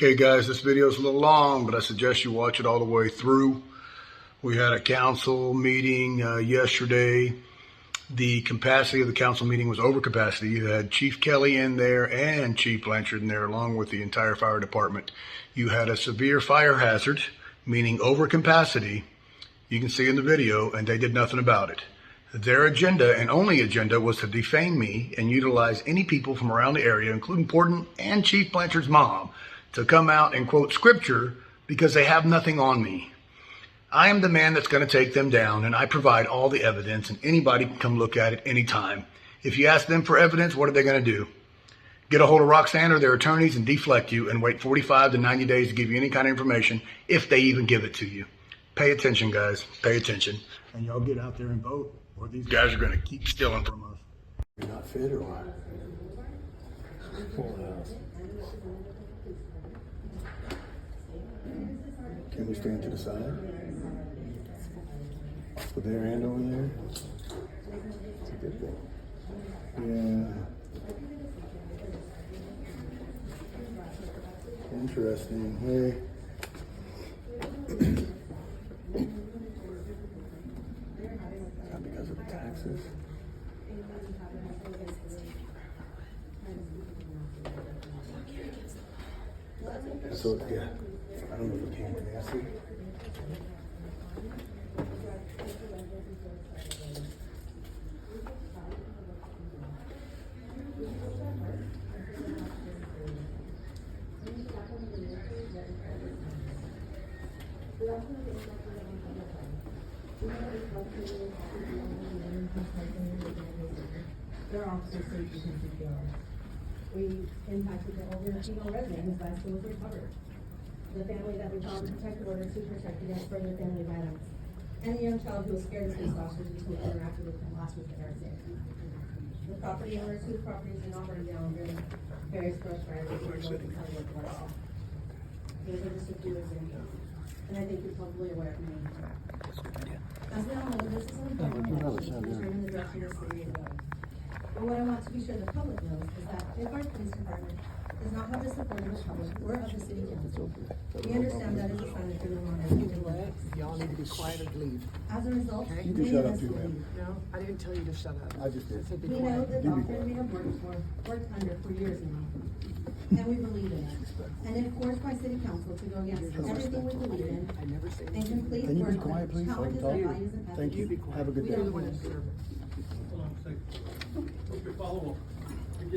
Okay guys, this video is a little long, but I suggest you watch it all the way through. We had a council meeting yesterday. The capacity of the council meeting was over capacity. You had Chief Kelly in there and Chief Blanchard in there, along with the entire fire department. You had a severe fire hazard, meaning over capacity. You can see in the video, and they did nothing about it. Their agenda and only agenda was to defame me and utilize any people from around the area, including Porton and Chief Blanchard's mom, to come out and quote scripture because they have nothing on me. I am the man that's going to take them down, and I provide all the evidence, and anybody can come look at it anytime. If you ask them for evidence, what are they going to do? Get a hold of Roxanne or their attorneys and deflect you and wait 45 to 90 days to give you any kind of information, if they even give it to you. Pay attention, guys. Pay attention. And y'all get out there and vote, or these guys are going to keep stealing from us. You're not fit or what? Full house. Can we stand to the side? With their hand over there? It's a good thing. Yeah. Interesting. Hey. Not because of the taxes. So, yeah. I don't know if it came to Nancy. Their officers say you can CPR. We impacted the older female resident whose bicycle was recovered. The family that we filed a protective order to protect against further family violence. And the young child who was scared of police officers until we interacted with him last week at our day. The property owners whose properties did not burn down during various brush fires as a result of hard work of our staff. Those are just a few examples. And I think you're probably aware of many more. As we all know, this is an important election to determine the direction the city will go. But what I want to be sure the public knows is that if our police department does not have the support of the public or of the city council, we understand that is a sign that they're on our Y'all need to be quiet and leave. As a result, You can shut up too, man. No, I didn't tell you to shut up. I just did. I said be We know quiet. the doctrine we have worked under for years now, and we believe in it. And if forced by city council to go against everything we believe in, I never say and anything. complete Can you be work quiet, please, so I can challenges talk? our values and Thank you. ethics, Have a good we day. don't You're the one want that it. served it.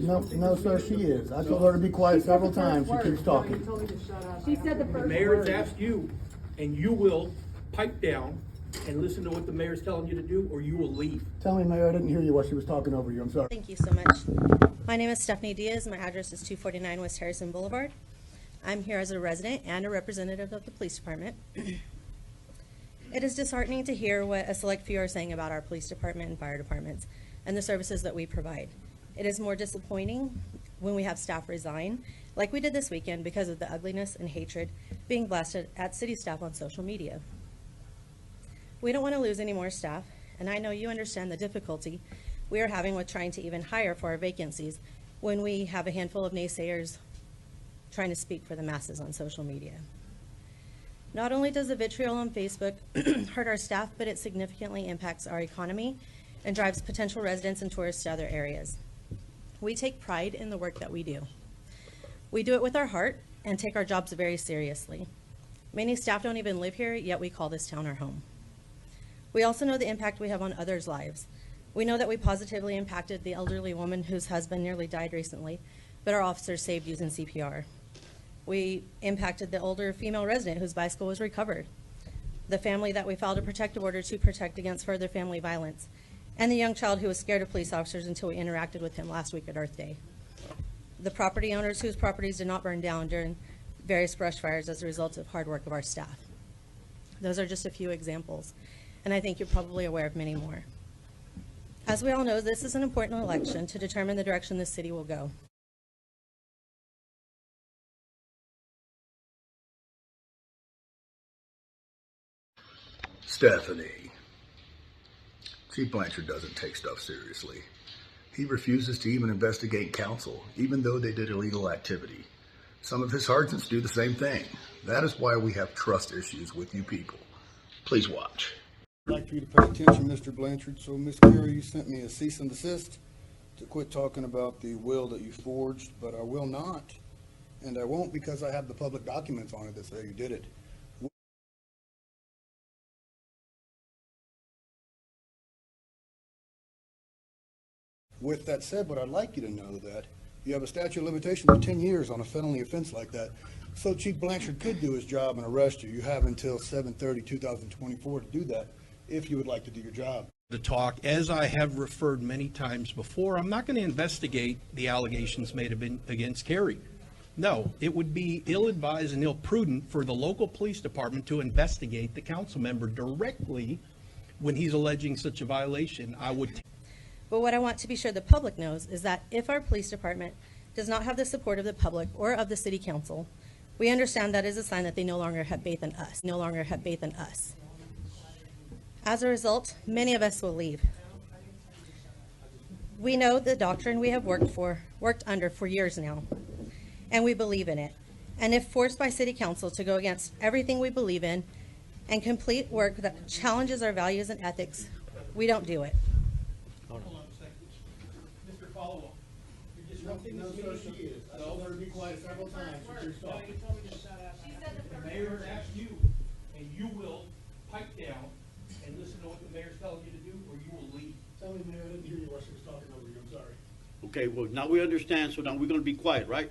No, sir, she is. I told her to be quiet several times. She keeps You talking. told me to shut up. She said the The first mayor's word. asked you, and you will pipe down and listen to what the mayor's telling you to do, or you will leave. Tell me, Mayor, I didn't hear you while she was talking over you. I'm sorry. Thank you so much. My name is Stephanie Diaz. My address is 249 West Harrison Boulevard. I'm here as a resident and a representative of the police department. It is disheartening to hear what a select few are saying about our police department and fire departments and the services that we provide. It is more disappointing when we have staff resign, like we did this weekend, because of the ugliness and hatred being blasted at city staff on social media. We don't want to lose any more staff, and I know you understand the difficulty we are having with trying to even hire for our vacancies when we have a handful of naysayers trying to speak for the masses on social media. Not only does the vitriol on Facebook hurt our staff, but it significantly impacts our economy and drives potential residents and tourists to other areas. We take pride in the work that we do. We do it with our heart and take our jobs very seriously. Many staff don't even live here, yet we call this town our home. We also know the impact we have on others' lives. We know that we positively impacted the elderly woman whose husband nearly died recently, but our officers saved using CPR. We impacted the older female resident whose bicycle was recovered, the family that we filed a protective order to protect against further family violence, and the young child who was scared of police officers until we interacted with him last week at Earth Day. The property owners whose properties did not burn down during various brush fires as a result of hard work of our staff. Those are just a few examples, and I think you're probably aware of many more. As we all know, this is an important election to determine the direction the city will go. Stephanie. Chief Blanchard doesn't take stuff seriously. He refuses to even investigate council, even though they did illegal activity. Some of his sergeants do the same thing. That is why we have trust issues with you people. Please watch. I'd like for you to pay attention, Mr. Blanchard. So, Ms. Carey, you sent me a cease and desist to quit talking about the will that you forged, but I will not, and I won't because I have the public documents on it that say you did it. With that said, what I'd like you to know that you have a statute of limitations of 10 years on a felony offense like that. So Chief Blanchard could do his job and arrest you. You have until 7/30/2024 to do that if you would like to do your job. To talk, as I have referred many times before, I'm not going to investigate the allegations made against Kerry. No, it would be ill-advised and ill-prudent for the local police department to investigate the council member directly when he's alleging such a violation. But what I want to be sure the public knows is that if our police department does not have the support of the public or of the city council, we understand that is a sign that they no longer have faith in us. As a result, many of us will leave. We know the doctrine we have worked under for years now, and we believe in it. And if forced by city council to go against everything we believe in and complete work that challenges our values and ethics, we don't do it. Hold on a second. Mr. Follow-up. You're disrupting this meeting. No, sir, she is. I told her to be quiet several times. She's talking. You told me to shut up. The mayor asked you, and you will pipe down and listen to what the mayor's telling you to do, or you will leave. Tell me, Mayor, I didn't hear you while she was talking over you. I'm sorry. Okay, well, now we understand, so now we're gonna be quiet, right?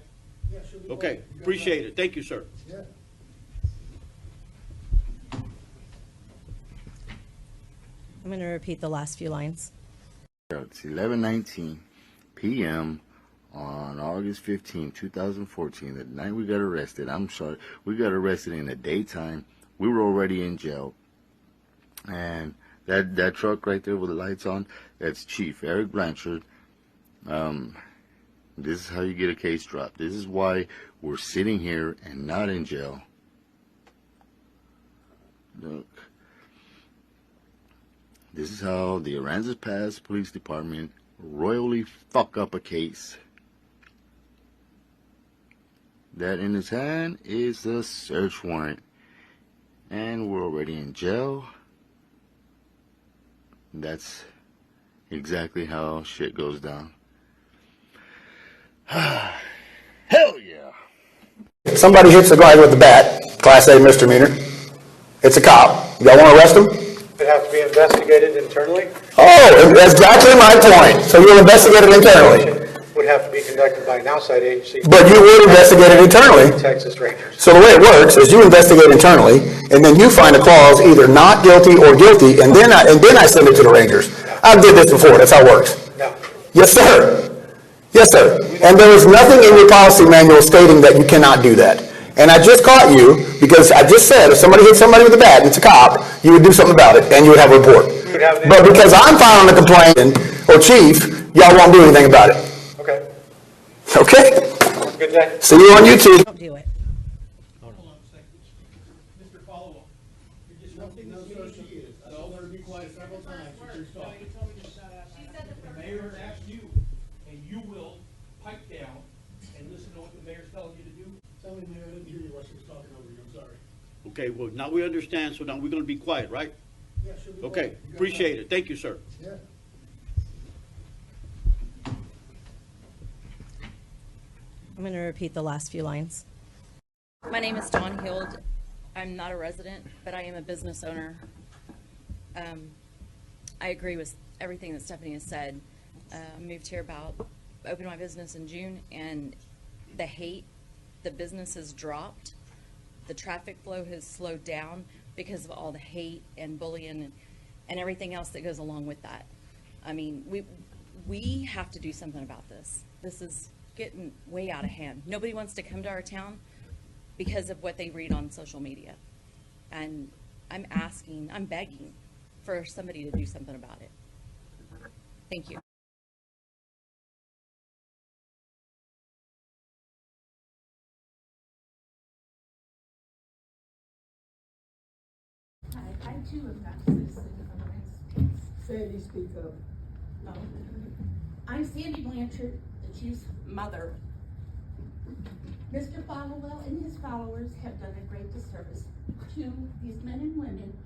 Yeah, she'll be Okay, quiet. You got appreciate that. it. Thank you, sir. Yeah. I'm going to repeat the last few lines. It's 11:19 p.m. on August 15, 2014, the night we got arrested. I'm sorry, we got arrested in the daytime. We were already in jail. And that truck right there with the lights on, that's Chief Eric Blanchard. This is how you get a case dropped. This is why we're sitting here and not in jail. Look. This is how the Aransas Pass Police Department royally fuck up a case. That in his hand is a search warrant. And we're already in jail. That's exactly how shit goes down. Hell yeah. Somebody hits a guy with a bat, Class A misdemeanor. It's a cop. Y'all want to arrest him? It have to be investigated internally. Oh, that's exactly my point. So you'll investigate it internally. Would have to be conducted by an outside agency. But you would investigate it internally. Texas Rangers. So the way it works is you investigate internally, and then you find a clause either not guilty or guilty, and then I send it to the Rangers. I did this before. That's how it works. No. Yes, sir. Yes, sir. And there is nothing in your policy manual stating that you cannot do that. And I just caught you because I just said if somebody hit somebody with a bat and it's a cop, you would do something about it and you would have a report. But because I'm filing a complaint or chief, y'all won't do anything about it. Okay. Okay? Good day. See you on YouTube. Don't do it. Hold on a second. Mr. Follow-up. You're disrupting this meeting. No, sir, she is. I told her to be quiet several times. She's talking. You told me to shut up. The mayor asked you, and you will pipe down and listen to what the mayor's telling you to do. Tell me, Mayor, I didn't hear you while she was talking over you. I'm sorry. Okay, well, now we understand, so now we're gonna be quiet, right? Yeah, she'll be Okay, quiet. You got appreciate it. Thank you, sir. that. Yeah. I'm going to repeat the last few lines. My name is Dawn Hild. I'm not a resident, but I am a business owner. I agree with everything that Stephanie has said. I moved here opened my business in June, and the business has dropped. The traffic flow has slowed down because of all the hate and bullying and everything else that goes along with that. I mean, we have to do something about this. This is getting way out of hand. Nobody wants to come to our town because of what they read on social media. And I'm begging for somebody to do something about it. Thank you. Hi, I too have got citizen complaints. Sandy, speak up. I'm Sandy Blanchard, the chief's mother. Mr. Followell and his followers have done a great disservice to these men and women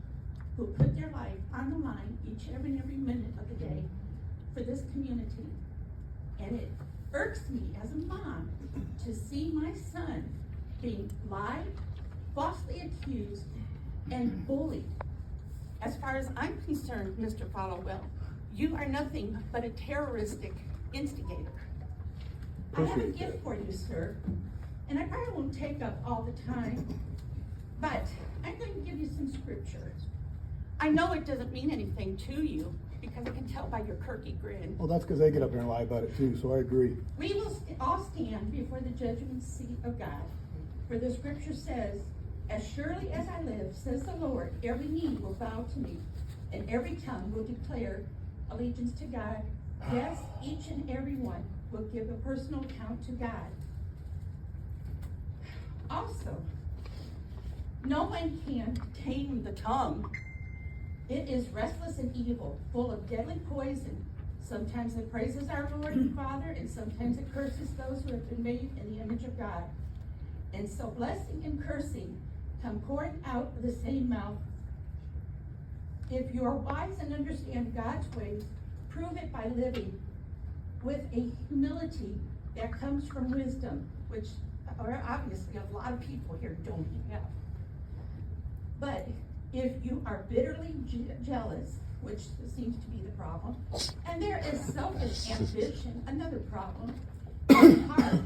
who put their life on the line each and every minute of the day for this community. And it irks me as a mom to see my son being lied, falsely accused, and bullied. As far as I'm concerned, Mr. Followell, you are nothing but a terroristic instigator. I have a gift for you, sir, and I probably won't take up all the time, but I'm going to give you some scripture. I know it doesn't mean anything to you, because I can tell by your quirky grin. Well, that's because they get up there and lie about it too, so I agree. We will all stand before the judgment seat of God, for the scripture says, as surely as I live, says the Lord, every knee will bow to me, and every tongue will declare allegiance to God. Yes, each and every one will give a personal account to God. Also, no one can tame the tongue. It is restless and evil, full of deadly poison. Sometimes it praises our Lord and Father, and sometimes it curses those who have been made in the image of God. And so blessing and cursing come pouring out of the same mouth. If you are wise and understand God's ways, prove it by living with a humility that comes from wisdom, which obviously a lot of people here don't have. But if you are bitterly jealous, which seems to be the problem, and there is selfish ambition, another problem, heart,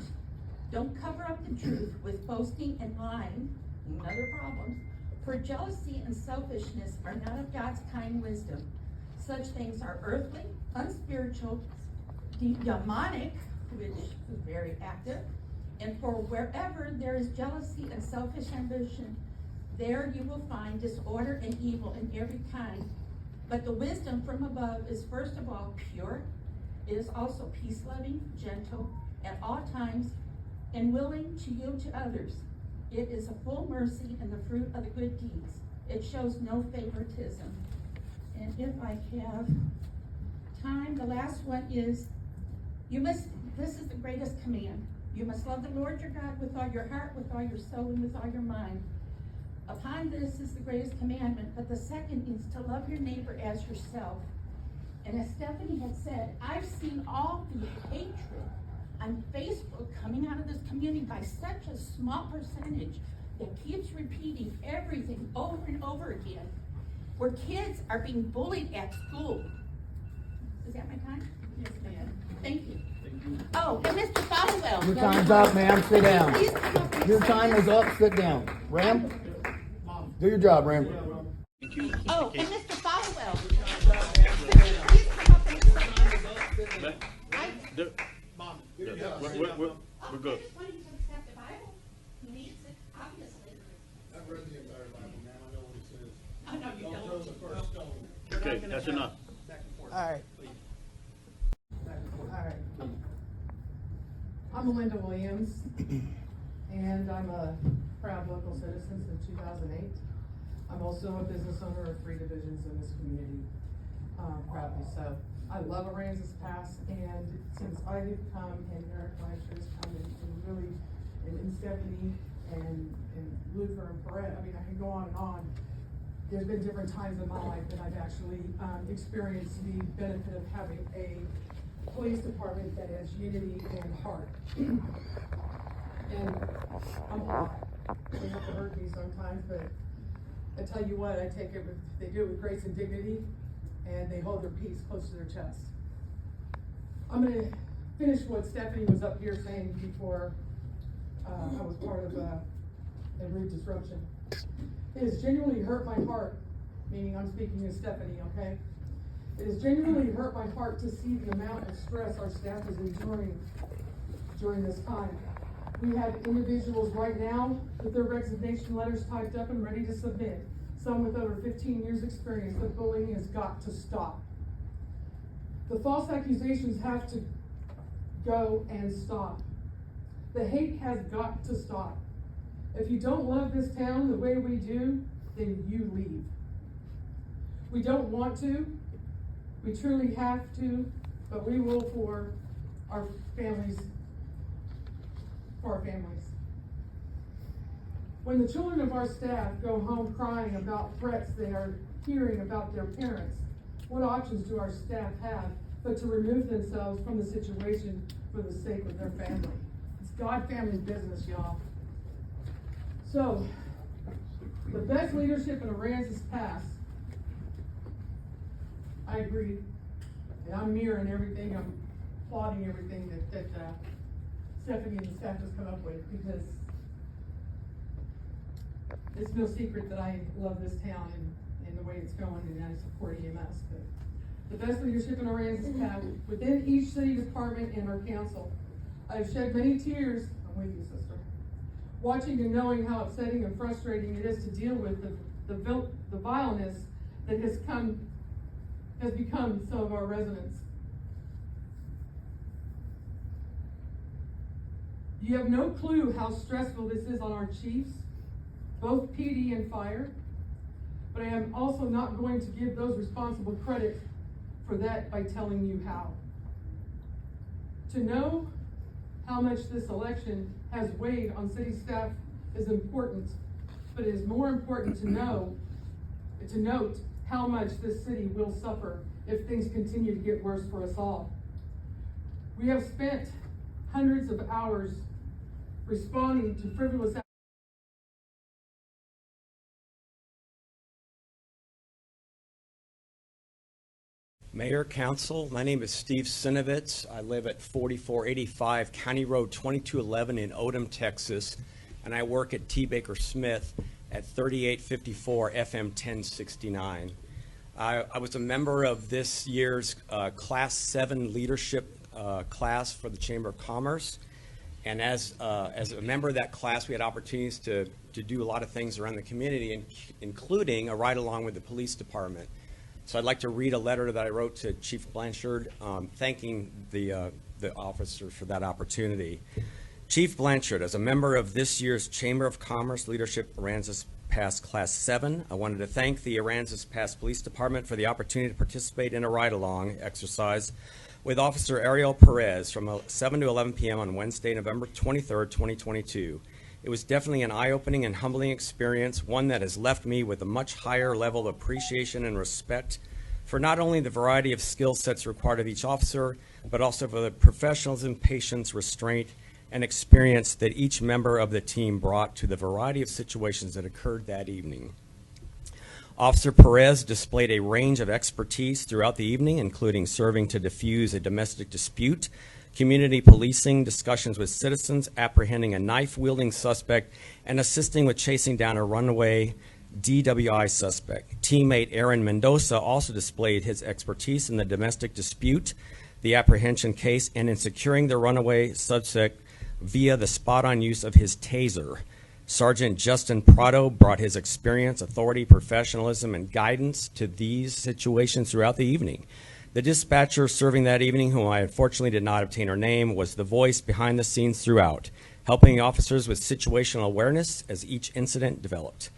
don't cover up the truth with boasting and lying, another problem, for jealousy and selfishness are not of God's kind wisdom. Such things are earthly, unspiritual, demonic, which is very active, and for wherever there is jealousy and selfish ambition, there you will find disorder and evil in every kind. But the wisdom from above is first of all pure. It is also peace-loving, gentle, at all times, and willing to yield to others. It is a full mercy and the fruit of the good deeds. It shows no favoritism. And if I have time, the last one is, this is the greatest command. You must love the Lord your God with all your heart, with all your soul, and with all your mind. Upon this is the greatest commandment, but the second is to love your neighbor as yourself. And as Stephanie had said, I've seen all the hatred on Facebook coming out of this community by such a small percentage that keeps repeating everything over and over again, where kids are being bullied at school. Is that my time? Yes, ma'am. Thank you. Oh, and Mr. Followell. Your time's up, ma'am. Sit down. Please come up and Your say time is up. Sit down. Ram, do your job, Ram. Oh, and Mr. Followell. Could you please come up and say We're good. I just want you to accept the Bible. He needs it, obviously. I've read the entire Bible, man. I know what it says. I know you don't. Throw the first stone. Okay, that's enough. All right. All right. I'm Melinda Williams, and I'm a proud local citizen since 2008. I'm also a business owner of 3 divisions in this community, proudly so. I love Aransas Pass, and since I have come, and Eric Fleischer has come, and really, and Stephanie, and Luther, and Perret, I mean, I can go on and on. There's been different times in my life that I've actually experienced the benefit of having a police department that has unity and heart. And they have to hurt me sometimes, but I tell you what, they do it with grace and dignity, and they hold their peace close to their chest. I'm gonna finish what Stephanie was up here saying before I was part of a rude disruption. It has genuinely hurt my heart, meaning I'm speaking to Stephanie, okay? It has genuinely hurt my heart to see the amount of stress our staff is enduring during this time. We have individuals right now with their resignation letters typed up and ready to submit, some with over 15 years experience. The bullying has got to stop. The false accusations have to go and stop. The hate has got to stop. If you don't love this town the way we do, then you leave. We don't want to, we truly have to, but we will for our families, When the children of our staff go home crying about threats they are hearing about their parents, what options do our staff have but to remove themselves from the situation for the sake of their family? It's God-family business, y'all. So, the best leadership in Aransas past, I agree, and I'm mirroring everything, I'm applauding everything that Stephanie and the staff has come up with, because it's no secret that I love this town and the way it's going, and I support EMS. But the best leadership in Aransas past, within each city department and our council, I've shed many tears, I'm with you, sister, watching and knowing how upsetting and frustrating it is to deal with the vileness that has become some of our residents. You have no clue how stressful this is on our chiefs, both PD and fire, but I am also not going to give those responsible credit for that by telling you how. To know how much this election has weighed on city staff is important, but it is more important to note how much this city will suffer if things continue to get worse for us all. We have spent hundreds of hours responding to frivolous Mayor, Council, my name is Steve Sinovitz. I live at 4485 County Road 2211 in Odom, Texas, and I work at T. Baker Smith at 3854 FM 1069. I was a member of this year's Class 7 leadership class for the Chamber of Commerce, and as a member of that class, we had opportunities to do a lot of things around the community, including a ride-along with the police department. So I'd like to read a letter that I wrote to Chief Blanchard, thanking the officers for that opportunity. Chief Blanchard, as a member of this year's Chamber of Commerce Leadership Aransas Pass Class 7, I wanted to thank the Aransas Pass Police Department for the opportunity to participate in a ride-along exercise with Officer Ariel Perez from 7 to 11 p.m. on Wednesday, November 23rd, 2022. It was definitely an eye-opening and humbling experience, one that has left me with a much higher level of appreciation and respect for not only the variety of skill sets required of each officer, but also for the professionalism, patience, restraint, and experience that each member of the team brought to the variety of situations that occurred that evening. Officer Perez displayed a range of expertise throughout the evening, including serving to defuse a domestic dispute, community policing, discussions with citizens, apprehending a knife-wielding suspect, and assisting with chasing down a runaway DWI suspect. Teammate Aaron Mendoza also displayed his expertise in the domestic dispute, the apprehension case, and in securing the runaway suspect via the spot-on use of his taser. Sergeant Justin Prado brought his experience, authority, professionalism, and guidance to these situations throughout the evening. The dispatcher serving that evening, whom I unfortunately did not obtain her name, was the voice behind the scenes throughout, helping officers with situational awareness as each incident developed.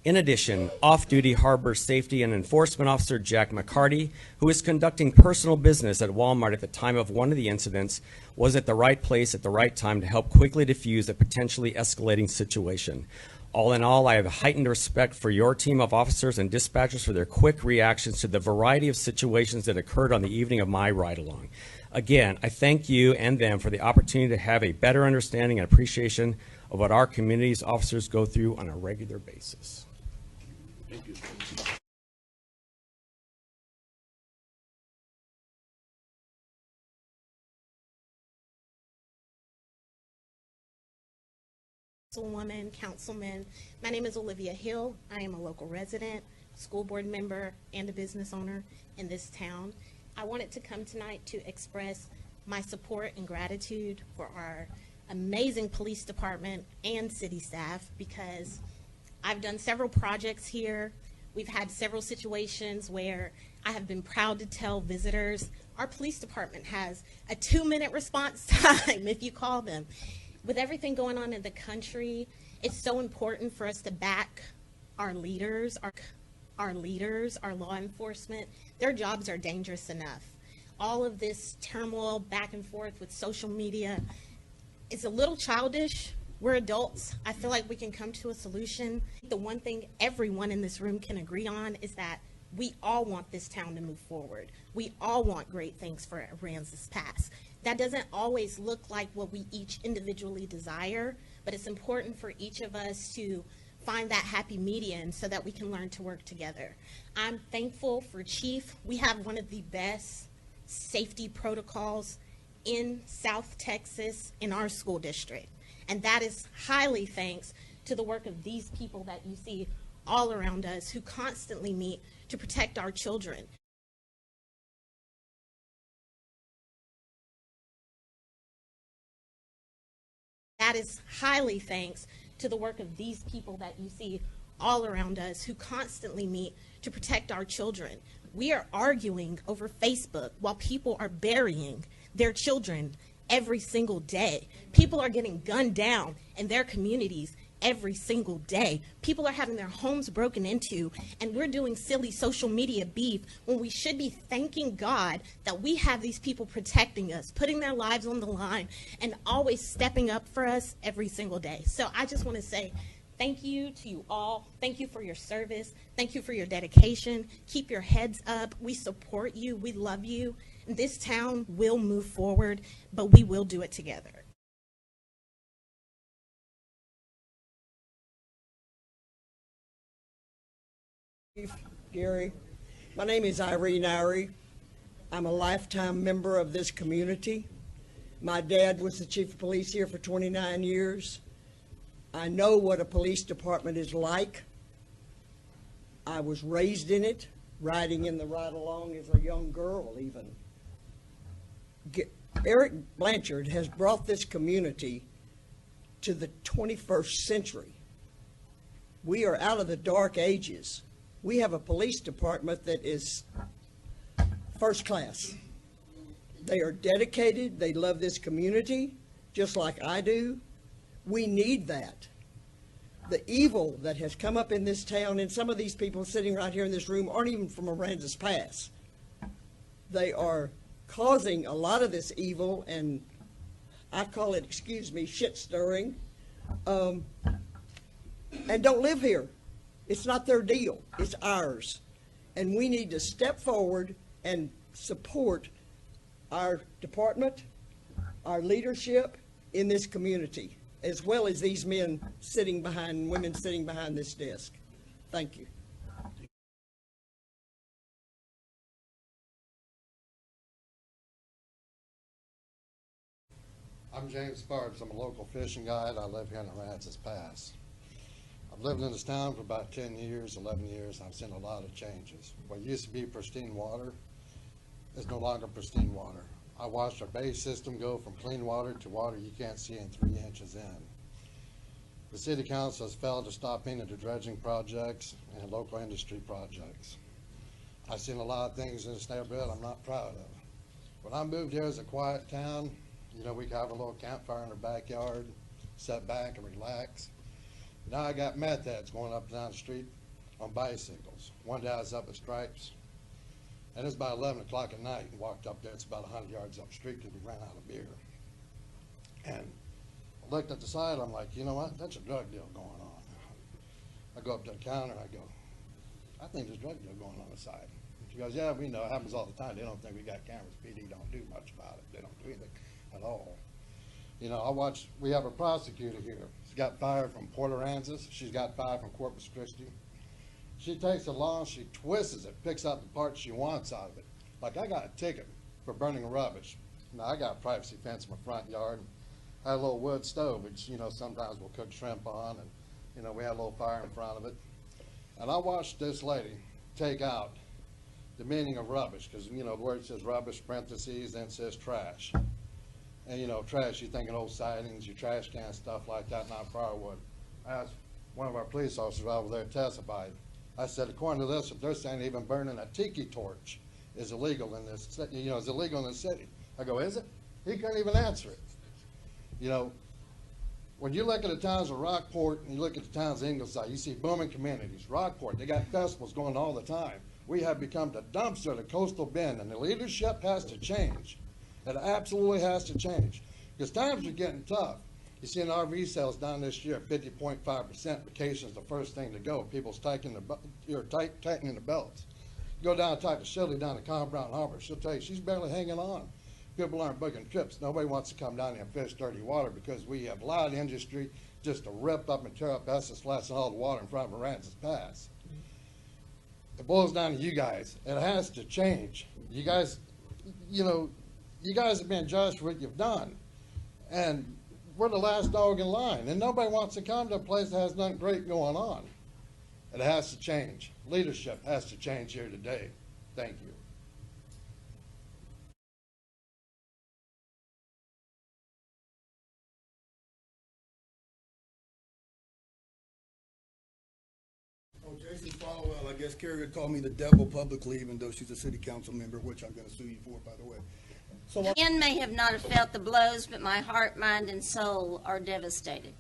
In addition, off-duty Harbor Safety and Enforcement Officer Jack McCarty, who was conducting personal business at Walmart at the time of one of the incidents, was at the right place at the right time to help quickly defuse a potentially escalating situation. All in all, I have a heightened respect for your team of officers and dispatchers for their quick reactions to the variety of situations that occurred on the evening of my ride-along. Again, I thank you and them for the opportunity to have a better understanding and appreciation of what our community's officers go through on a regular basis. Thank you. Councilwoman, councilman, my name is Olivia Hill. I am a local resident, school board member, and a business owner in this town. I wanted to come tonight to express my support and gratitude for our amazing police department and city staff, because I've done several projects here. We've had several situations where I have been proud to tell visitors our police department has a 2-minute response time if you call them. With everything going on in the country, it's so important for us to back our leaders, our law enforcement. Their jobs are dangerous enough. All of this turmoil back and forth with social media is a little childish, We're adults. I feel like we can come to a solution. The one thing everyone in this room can agree on is that we all want this town to move forward. We all want great things for Aransas Pass. That doesn't always look like what we each individually desire, but it's important for each of us to find that happy median so that we can learn to work together. I'm thankful for Chief. We have one of the best safety protocols in South Texas in our school district. And that is highly thanks to the work of these people that you see all around us who constantly meet to protect our children. That is highly thanks to the work of these people that you see all around us who constantly meet to protect our children. We are arguing over Facebook while people are burying their children every single day. People are getting gunned down in their communities every single day. People are having their homes broken into, and we're doing silly social media beef when we should be thanking God that we have these people protecting us, putting their lives on the line, and always stepping up for us every single day. So I just want to say thank you to you all. Thank you for your service. Thank you for your dedication. Keep your heads up. We support you. We love you. This town will move forward, but we will do it together. Gary, my name is Irene Irie. I'm a lifetime member of this community. My dad was the chief of police here for 29 years. I know what a police department is like. I was raised in it, riding in the ride-along as a young girl even. Eric Blanchard has brought this community to the 21st century. We are out of the dark ages. We have a police department that is first class. They are dedicated. They love this community, just like I do. We need that. The evil that has come up in this town, and some of these people sitting right here in this room aren't even from Aransas Pass. They are causing a lot of this evil, and I call it, excuse me, shit stirring, and don't live here. It's not their deal, it's ours. And we need to step forward and support our department, our leadership in this community, as well as these men sitting behind, women sitting behind this desk. Thank you. I'm James Sparks. I'm a local fishing guide. I live here in Aransas Pass. I've lived in this town for about 10 years, 11 years. I've seen a lot of changes. What used to be pristine water is no longer pristine water. I watched our bay system go from clean water to water you can't see in 3 inches in. The city council has failed to stop any of the dredging projects and local industry projects. I've seen a lot of things in this neighborhood I'm not proud of. When I moved here as a quiet town, you know, we could have a little campfire in our backyard, sit back and relax. Now I got meth heads going up and down the street on bicycles. One day I was up at Stripes, and it's about 11 o'clock at night, and walked up there. It's about 100 yards up the street because we ran out of beer. And I looked at the side, I'm like, you know what, that's a drug deal going on. I go up to the counter, I go, I think there's a drug deal going on the side. She goes, yeah, we know, it happens all the time. They don't think we got cameras. PD don't do much about it. They don't do anything at all. You know, we have a prosecutor here. She's got fired from Port Aransas. She's got fired from Corpus Christi. She takes the law, she twists it, picks out the parts she wants out of it. Like, I got a ticket for burning rubbish. Now, I got a privacy fence in my front yard. I had a little wood stove, which, you know, sometimes we'll cook shrimp on, and, you know, we had a little fire in front of it. And I watched this lady take out the meaning of rubbish, because, you know, the word says rubbish, parentheses, then it says trash. And, you know, trash, you're thinking old sidings, your trash cans, stuff like that, not firewood. I asked one of our police officers over there testified. I said, according to this, if they're saying even burning a tiki torch is illegal in this, you know, is illegal in the city. I go, is it? He couldn't even answer it. You know, when you look at the towns of Rockport and you look at the towns of Ingleside, you see booming communities. Rockport, they got festivals going all the time. We have become the dumpster, the coastal bend, and the leadership has to change. It absolutely has to change, because times are getting tough. You see, in RV sales down this year, 50.5%. Vacation's the first thing to go. People's tightening the belts. You go down and talk to Shirley down at Common Brown Harbor. She'll tell you she's barely hanging on. People aren't booking trips. Nobody wants to come down here and fish dirty water because we have allowed industry just to rip up and tear up Estes Flats and all the water in front of Aransas Pass. It boils down to you guys. It has to change. You guys, you guys have been judged for what you've done. And we're the last dog in line. And nobody wants to come to a place that has nothing great going on. It has to change. Leadership has to change here today. Thank you. Oh, Jason Falwell, I guess Carrie would call me the devil publicly, even though she's a city council member, which I'm going to sue you for, by the way. So Hand may have not have felt the blows, but my heart, mind, and soul are devastated.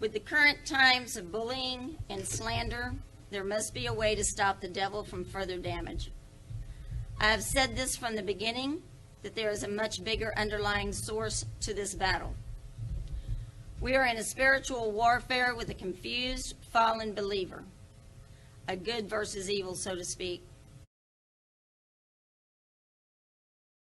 With the current times of bullying and slander, there must be a way to stop the devil from further damage. I have said this from the beginning, that there is a much bigger underlying source to this battle. We are in a spiritual warfare with a confused, fallen believer. A good versus evil, so to speak.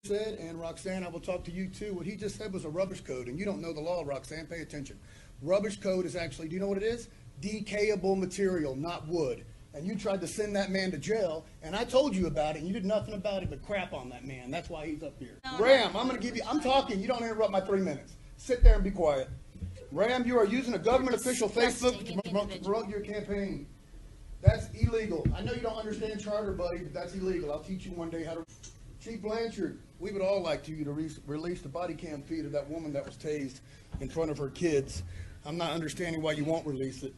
Said, and Roxanne, I will talk to you too. What he just said was a rubbish code, and you don't know the law, Roxanne. Pay attention. Rubbish code is actually, do you know what it is? Decayable material, not wood. And you tried to send that man to jail, and I told you about it, and you did nothing about it but crap on that man. That's why he's up here. Ram, I'm going to give you, I'm talking. You don't interrupt my 3 minutes. Sit there and be quiet. Ram, you are using a government official Facebook to promote your campaign. That's illegal. I know you don't understand charter, buddy, but that's illegal. I'll teach you one day how to. Chief Blanchard, we would all like you to release the body cam feed of that woman that was tased in front of her kids. I'm not understanding why you won't release it.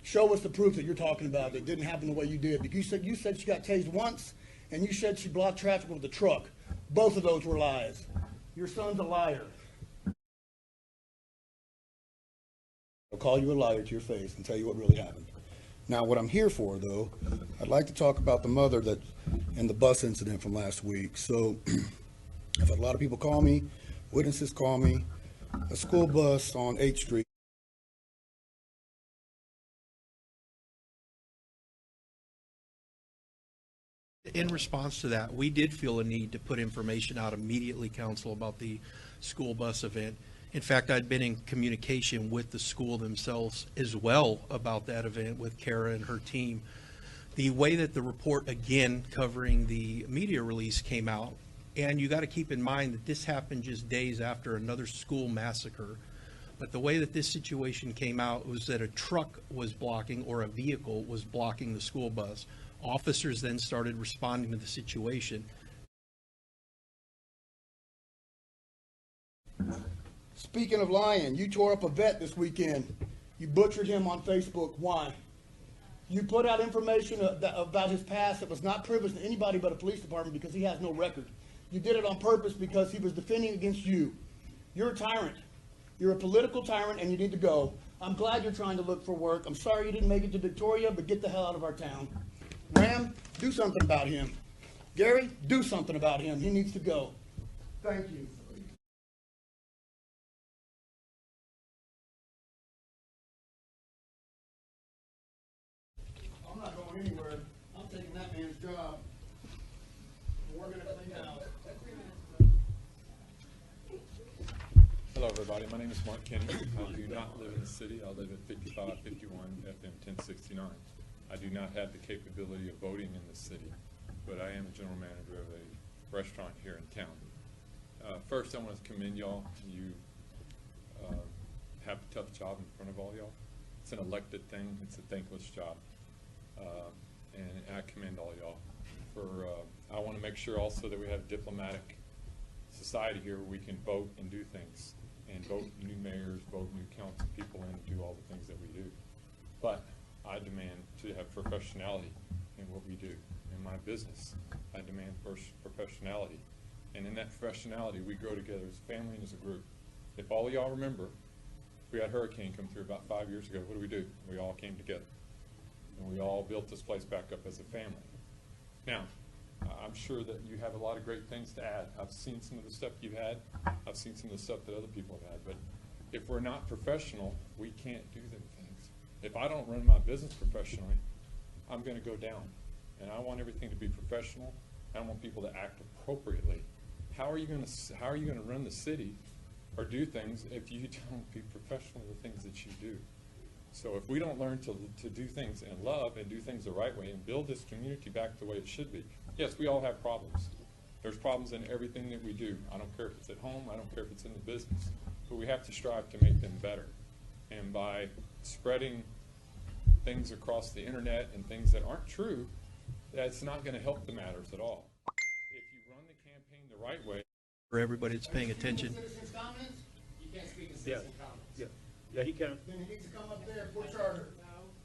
Show us the proof that you're talking about that didn't happen the way you did. Because you said she got tased once, and you said she blocked traffic with a truck. Both of those were lies. Your son's a liar. I'll call you a liar to your face and tell you what really happened. Now, what I'm here for, though, I'd like to talk about the mother that and the bus incident from last week. So I've had a lot of people call me, witnesses call me, a school bus on 8th Street. In response to that, we did feel a need to put information out immediately, Council, about the school bus event. In fact, I'd been in communication with the school themselves as well about that event with Kara and her team. The way that the report, again, covering the media release came out, and you got to keep in mind that this happened just days after another school massacre. But the way that this situation came out was that a truck was blocking, or a vehicle was blocking the school bus. Officers then started responding to the situation. Speaking of lying, you tore up a vet this weekend. You butchered him on Facebook. Why? You put out information about his past that was not privileged to anybody but a police department because he has no record. You did it on purpose because he was defending against you. You're a tyrant. You're a political tyrant, and you need to go. I'm glad you're trying to look for work. I'm sorry you didn't make it to Victoria, but get the hell out of our town. Ram, do something about him. Gary, do something about him. He needs to go. Thank you. I'm not going anywhere. I'm taking that man's job. We're going to clean house. Hello, everybody. My name is Mark Kenny. I do not live in the city. I live at 5551 FM 1069. I do not have the capability of voting in the city, but I am a general manager of a restaurant here in town. First, I want to commend y'all. You have a tough job in front of all y'all. It's an elected thing. It's a thankless job. And I commend all y'all for, I want to make sure also that we have a diplomatic society here where we can vote and do things, and vote new mayors, vote new council people, and do all the things that we do. But I demand to have professionality in what we do. In my business, I demand first professionality. And in that professionality, we grow together as a family and as a group. If all of y'all remember, we had a hurricane come through about 5 years ago. What do? We all came together. And we all built this place back up as a family. Now, I'm sure that you have a lot of great things to add. I've seen some of the stuff you've had. I've seen some of the stuff that other people have had. But if we're not professional, we can't do them things. If I don't run my business professionally, I'm going to go down. And I want everything to be professional. I want people to act appropriately. How are you going to run the city or do things if you don't be professional in the things that you do? So if we don't learn to do things in love and do things the right way and build this community back the way it should be, yes, we all have problems. There's problems in everything that we do. I don't care if it's at home, I don't care if it's in the business, but we have to strive to make them better. And by spreading things across the internet and things that aren't true, that's not going to help the matters at all. If you run the campaign the right way. For everybody that's paying attention. Citizens' comments? You can't speak in Yeah, citizens' comments. yeah, he can. Then he needs to come up there for charter.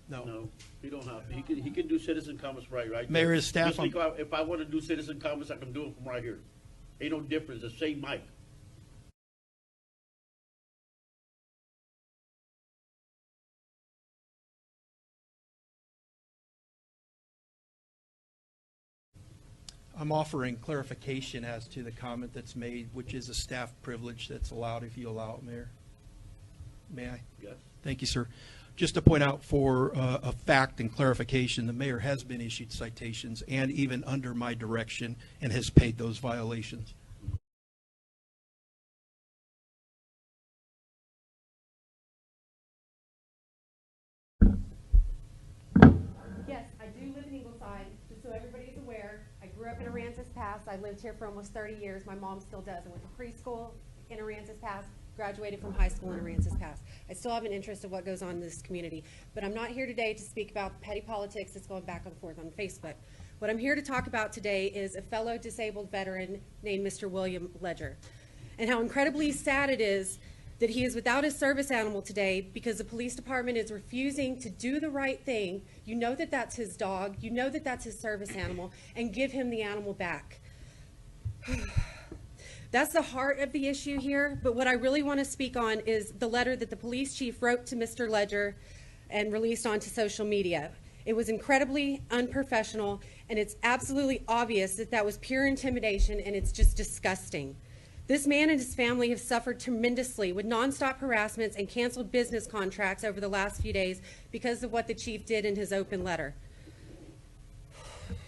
No, he don't have to. He can do citizen comments right there. Mayor, his staff Just like if I want to do citizen comments, I can do them from right here. Ain't no difference. The same mic. I'm offering clarification as to the comment that's made, which is a staff privilege that's allowed if you allow it, Mayor. May I? Yes. Thank you, sir. Just to point out for a fact and clarification, the mayor has been issued citations and even under my direction and has paid those violations. Yes, I do live in Ingleside, just so everybody's aware. I grew up in Aransas Pass. I lived here for almost 30 years. My mom still does. I went to preschool in Aransas Pass, graduated from high school in Aransas Pass. I still have an interest in what goes on in this community, but I'm not here today to speak about petty politics that's going back and forth on Facebook. What I'm here to talk about today is a fellow disabled veteran named Mr. William Ledger, and how incredibly sad it is that he is without his service animal today because the police department is refusing to do the right thing. You know that that's his dog, you know that that's his service animal, and give him the animal back. That's the heart of the issue here, but what I really want to speak on is the letter that the police chief wrote to Mr. Ledger and released onto social media. It was incredibly unprofessional, and it's absolutely obvious that that was pure intimidation, and it's just disgusting. This man and his family have suffered tremendously with nonstop harassments and canceled business contracts over the last few days because of what the chief did in his open letter.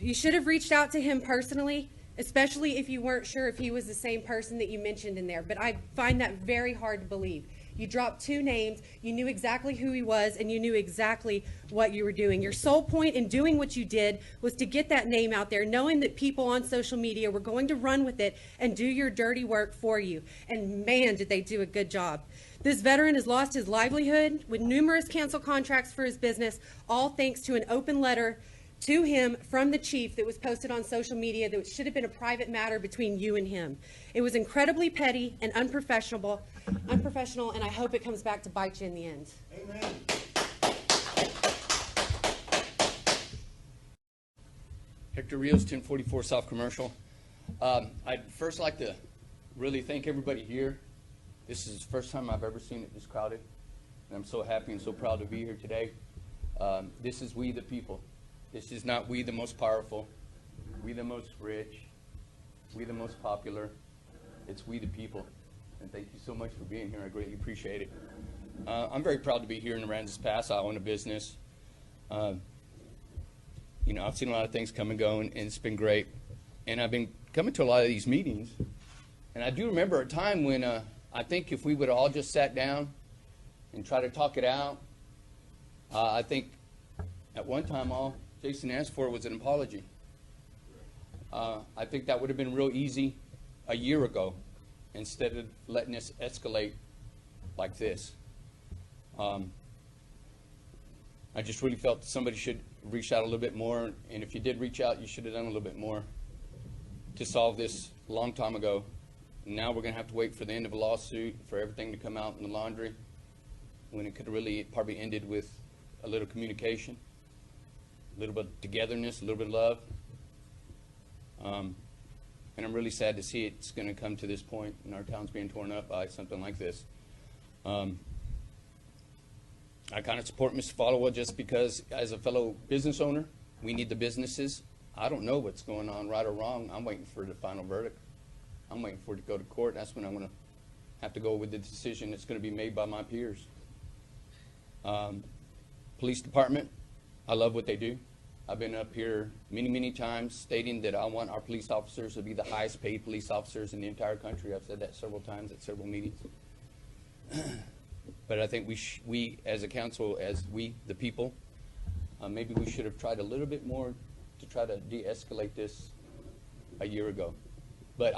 You should have reached out to him personally, especially if you weren't sure if he was the same person that you mentioned in there, but I find that very hard to believe. You dropped two names, you knew exactly who he was, and you knew exactly what you were doing. Your sole point in doing what you did was to get that name out there, knowing that people on social media were going to run with it and do your dirty work for you. And man, did they do a good job. This veteran has lost his livelihood with numerous canceled contracts for his business, all thanks to an open letter to him from the chief that was posted on social media that should have been a private matter between you and him. It was incredibly petty and unprofessional, and I hope it comes back to bite you in the end. Amen. Hector Rios, 1044 South Commercial. I'd first like to really thank everybody here. This is the first time I've ever seen it this crowded, and I'm so happy and so proud to be here today. This is we the people. This is not we the most powerful, we the most rich, we the most popular. It's we the people. And thank you so much for being here. I greatly appreciate it. I'm very proud to be here in Aransas Pass. I own a business. You know, I've seen a lot of things come and go, and it's been great. And I've been coming to a lot of these meetings. And I do remember a time when I think if we would have all just sat down and try to talk it out, I think at one time all Jason asked for was an apology. I think that would have been real easy a year ago instead of letting us escalate like this. I just really felt that somebody should reach out a little bit more, and if you did reach out, you should have done a little bit more to solve this a long time ago. Now we're going to have to wait for the end of a lawsuit for everything to come out in the laundry when it could have really probably ended with a little communication, a little bit of togetherness, a little bit of love. And I'm really sad to see it's going to come to this point and our town's being torn up by something like this. I kind of support Mr. Followa just because as a fellow business owner, we need the businesses. I don't know what's going on, right or wrong. I'm waiting for the final verdict. I'm waiting for it to go to court. That's when I'm going to have to go with the decision that's going to be made by my peers. Police department, I love what they do. I've been up here many, many times stating that I want our police officers to be the highest paid police officers in the entire country. I've said that several times at several meetings. But I think we as a council, as we, the people, maybe we should have tried a little bit more to try to de-escalate this a year ago. But